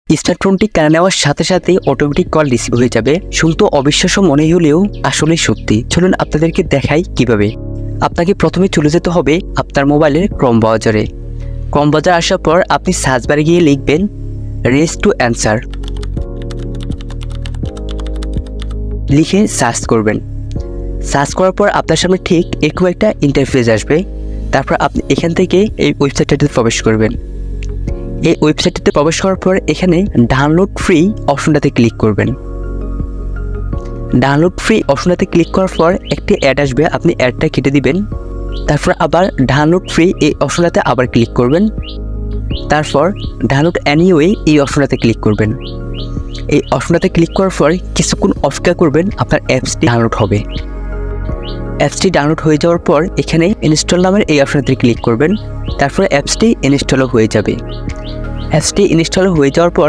স্মার্টফোনটি কানে নেওয়ার সাথে সাথেই অটোমেটিক কল রিসিভ হয়ে যাবে। শুনতে অবিশ্বাস্য মনে হলেও আসলে সত্যি। চলুন আপনাদেরকে দেখাই কিভাবে। আপনাকে প্রথমে চলে যেতে হবে আপনার মোবাইলের ক্রোম ব্রাউজারে। ক্রোম ব্রাউজার আসার পর আপনি সার্চ বারে গিয়ে লিখবেন রেস টু অ্যান্সার, লিখে সার্চ করবেন। সার্চ করার পর আপনার সামনে ঠিক এরকম একটা ইন্টারফেস আসবে। তারপর আপনি এখান থেকে এই ওয়েবসাইটটাতে প্রবেশ করবেন। এই ওয়েবসাইটটিতে প্রবেশ করার পর এখানে ডাউনলোড ফ্রি অপশনটাতে ক্লিক করবেন। ডাউনলোড ফ্রি অপশনটাতে ক্লিক করার পর একটি অ্যাড আসবে, আপনি অ্যাডটা কেটে দিবেন। তারপর আবার ডাউনলোড ফ্রি এই অপশনটাতে আবার ক্লিক করবেন। তারপর ডাউনলোড এনিওয়ে এই অপশনটাতে ক্লিক করবেন। এই অপশনটাতে ক্লিক করার পর কিছুক্ষণ অপেক্ষা করবেন, আপনার অ্যাপসটি ডাউনলোড হবে। অ্যাপসটি ডাউনলোড হয়ে যাওয়ার পর এখানে ইনস্টল নামের এই অপশনটাতে ক্লিক করবেন। তারপরে অ্যাপসটি ইনস্টলও হয়ে যাবে। অ্যাপসটি ইনস্টল হয়ে যাওয়ার পর